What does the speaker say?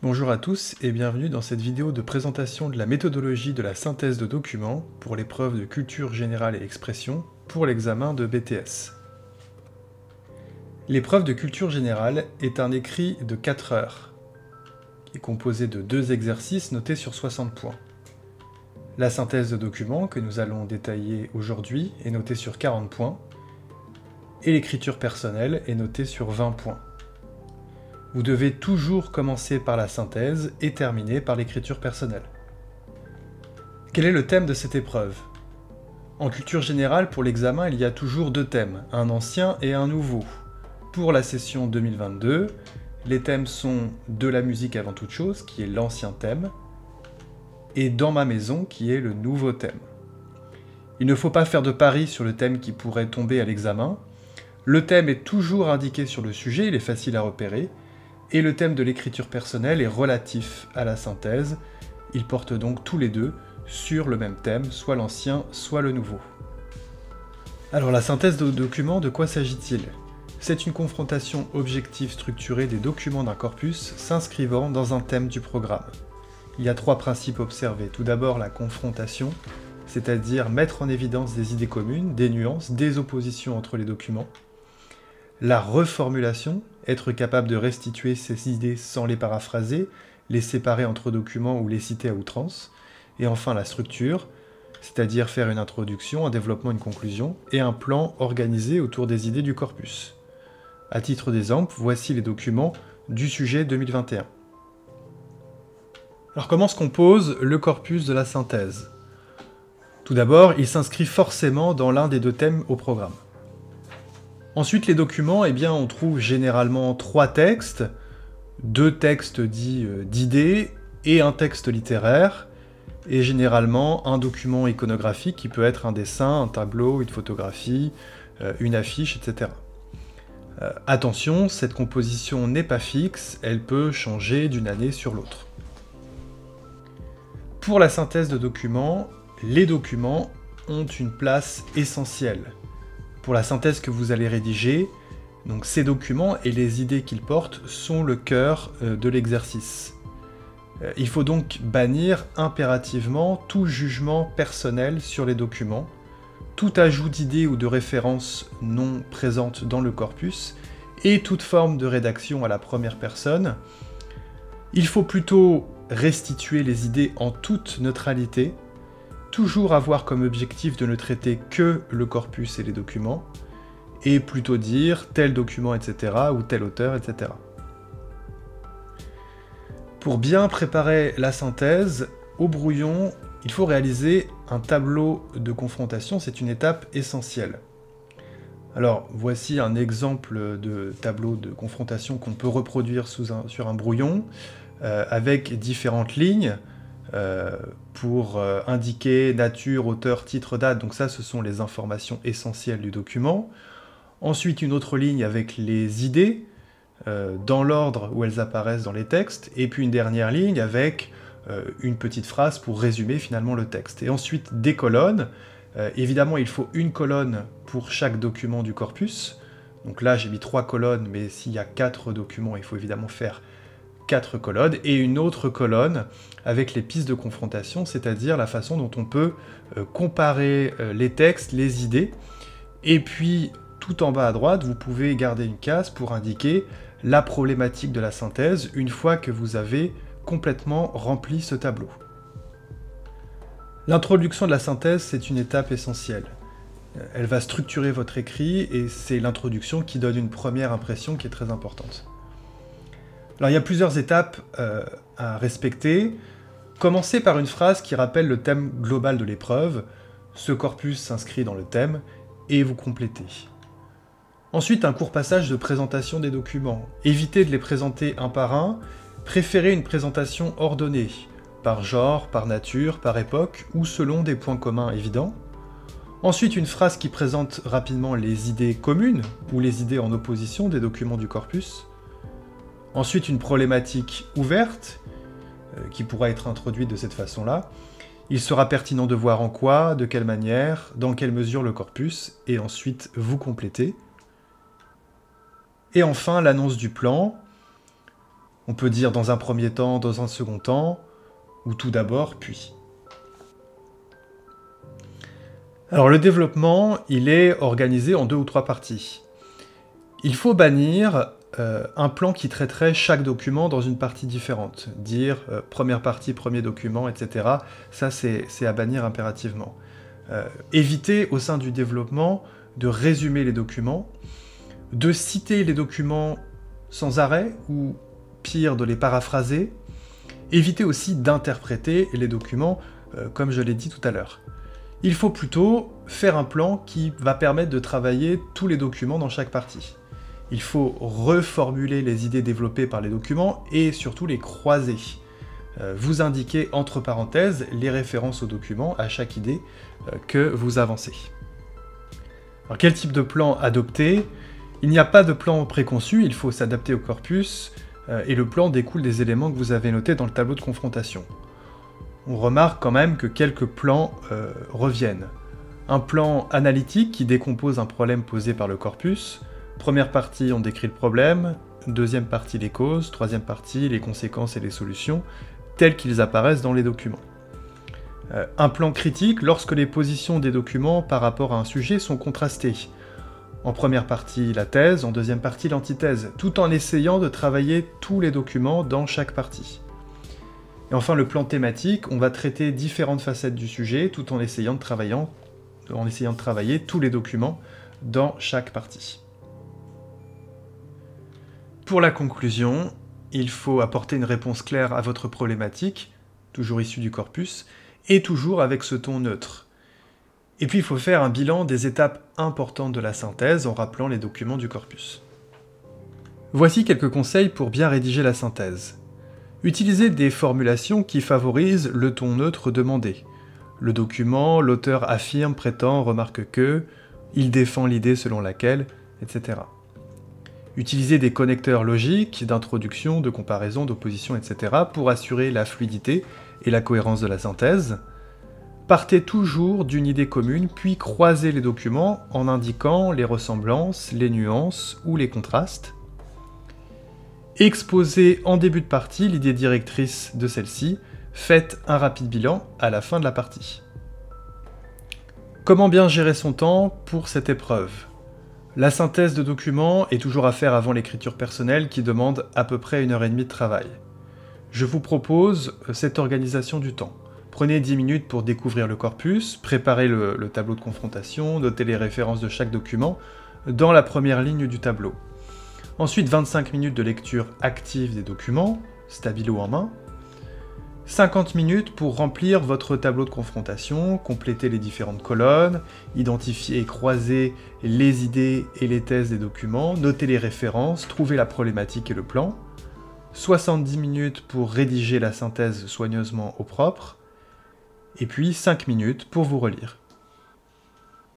Bonjour à tous et bienvenue dans cette vidéo de présentation de la méthodologie de la synthèse de documents pour l'épreuve de culture générale et expression pour l'examen de BTS. L'épreuve de culture générale est un écrit de 4 heures, qui est composé de 2 exercices notés sur 60 points. La synthèse de documents que nous allons détailler aujourd'hui est notée sur 40 points, et l'écriture personnelle est notée sur 20 points. Vous devez toujours commencer par la synthèse et terminer par l'écriture personnelle. Quel est le thème de cette épreuve? En culture générale, pour l'examen, il y a toujours 2 thèmes, un ancien et un nouveau. Pour la session 2022, les thèmes sont de la musique avant toute chose, qui est l'ancien thème, et dans ma maison, qui est le nouveau thème. Il ne faut pas faire de pari sur le thème qui pourrait tomber à l'examen. Le thème est toujours indiqué sur le sujet, il est facile à repérer, et le thème de l'écriture personnelle est relatif à la synthèse. Ils portent donc tous les deux sur le même thème, soit l'ancien, soit le nouveau. Alors la synthèse de documents, de quoi s'agit-il? C'est une confrontation objective structurée des documents d'un corpus s'inscrivant dans un thème du programme. Il y a 3 principes observés. Tout d'abord la confrontation, c'est-à-dire mettre en évidence des idées communes, des nuances, des oppositions entre les documents. La reformulation, être capable de restituer ces idées sans les paraphraser, les séparer entre documents ou les citer à outrance. Et enfin la structure, c'est-à-dire faire une introduction, un développement, une conclusion, et un plan organisé autour des idées du corpus. À titre d'exemple, voici les documents du sujet 2021. Alors comment se compose le corpus de la synthèse? Tout d'abord, il s'inscrit forcément dans l'un des 2 thèmes au programme. Ensuite, les documents, on trouve généralement 3 textes, 2 textes dits d'idées et un texte littéraire, et généralement un document iconographique qui peut être un dessin, un tableau, une photographie, une affiche, etc. Attention, cette composition n'est pas fixe, elle peut changer d'une année sur l'autre. Pour la synthèse de documents, les documents ont une place essentielle. Pour la synthèse que vous allez rédiger, donc ces documents et les idées qu'ils portent sont le cœur de l'exercice. Il faut donc bannir impérativement tout jugement personnel sur les documents, tout ajout d'idées ou de références non présentes dans le corpus, et toute forme de rédaction à la première personne. Il faut plutôt restituer les idées en toute neutralité, toujours avoir comme objectif de ne traiter que le corpus et les documents, et plutôt dire tel document, etc., ou tel auteur, etc. Pour bien préparer la synthèse, au brouillon, il faut réaliser un tableau de confrontation, c'est une étape essentielle. Alors, voici un exemple de tableau de confrontation qu'on peut reproduire sur un brouillon, avec différentes lignes, pour indiquer nature, auteur, titre, date, donc ça ce sont les informations essentielles du document. Ensuite une autre ligne avec les idées, dans l'ordre où elles apparaissent dans les textes, et puis une dernière ligne avec une petite phrase pour résumer finalement le texte. Et ensuite des colonnes, évidemment il faut une colonne pour chaque document du corpus, donc là j'ai mis 3 colonnes, mais s'il y a 4 documents, il faut évidemment faire 4 colonnes, et une autre colonne avec les pistes de confrontation, c'est-à-dire la façon dont on peut comparer les textes, les idées, et puis tout en bas à droite, vous pouvez garder une case pour indiquer la problématique de la synthèse une fois que vous avez complètement rempli ce tableau. L'introduction de la synthèse, c'est une étape essentielle. Elle va structurer votre écrit, et c'est l'introduction qui donne une première impression qui est très importante. Alors il y a plusieurs étapes à respecter. Commencez par une phrase qui rappelle le thème global de l'épreuve. Ce corpus s'inscrit dans le thème, et vous complétez. Ensuite, un court passage de présentation des documents. Évitez de les présenter un par un, préférez une présentation ordonnée, par genre, par nature, par époque, ou selon des points communs évidents. Ensuite, une phrase qui présente rapidement les idées communes, ou les idées en opposition des documents du corpus. Ensuite, une problématique ouverte, qui pourra être introduite de cette façon-là. Il sera pertinent de voir en quoi, de quelle manière, dans quelle mesure le corpus, et ensuite vous complétez. Et enfin, l'annonce du plan. On peut dire dans un premier temps, dans un second temps, ou tout d'abord, puis. Alors le développement, il est organisé en 2 ou 3 parties. Il faut bannir un plan qui traiterait chaque document dans une partie différente. Dire première partie, premier document, etc. Ça, c'est à bannir impérativement. Éviter au sein du développement de résumer les documents, de citer les documents sans arrêt, ou pire, de les paraphraser. Éviter aussi d'interpréter les documents, comme je l'ai dit tout à l'heure. Il faut plutôt faire un plan qui va permettre de travailler tous les documents dans chaque partie. Il faut reformuler les idées développées par les documents et surtout les croiser. Vous indiquez entre parenthèses les références aux documents à chaque idée que vous avancez. Alors quel type de plan adopter? Il n'y a pas de plan préconçu, il faut s'adapter au corpus, et le plan découle des éléments que vous avez notés dans le tableau de confrontation. On remarque quand même que quelques plans reviennent. Un plan analytique qui décompose un problème posé par le corpus. Première partie, on décrit le problème. Deuxième partie, les causes. Troisième partie, les conséquences et les solutions, tels qu'ils apparaissent dans les documents. Un plan critique lorsque les positions des documents par rapport à un sujet sont contrastées. En première partie, la thèse, en deuxième partie, l'antithèse, tout en essayant de travailler tous les documents dans chaque partie. Et enfin, le plan thématique, on va traiter différentes facettes du sujet, tout en essayant de travailler tous les documents dans chaque partie. Pour la conclusion, il faut apporter une réponse claire à votre problématique, toujours issue du corpus, et toujours avec ce ton neutre. Et puis il faut faire un bilan des étapes importantes de la synthèse en rappelant les documents du corpus. Voici quelques conseils pour bien rédiger la synthèse. Utilisez des formulations qui favorisent le ton neutre demandé. Le document, l'auteur affirme, prétend, remarque que, il défend l'idée selon laquelle, etc. Utilisez des connecteurs logiques, d'introduction, de comparaison, d'opposition, etc. pour assurer la fluidité et la cohérence de la synthèse. Partez toujours d'une idée commune, puis croisez les documents en indiquant les ressemblances, les nuances ou les contrastes. Exposez en début de partie l'idée directrice de celle-ci, faites un rapide bilan à la fin de la partie. Comment bien gérer son temps pour cette épreuve? La synthèse de documents est toujours à faire avant l'écriture personnelle qui demande à peu près 1h30 de travail. Je vous propose cette organisation du temps. Prenez 10 minutes pour découvrir le corpus, préparez le tableau de confrontation, notez les références de chaque document dans la première ligne du tableau. Ensuite, 25 minutes de lecture active des documents, stabilo en main. 50 minutes pour remplir votre tableau de confrontation, compléter les différentes colonnes, identifier et croiser les idées et les thèses des documents, noter les références, trouver la problématique et le plan. 70 minutes pour rédiger la synthèse soigneusement au propre. Et puis 5 minutes pour vous relire.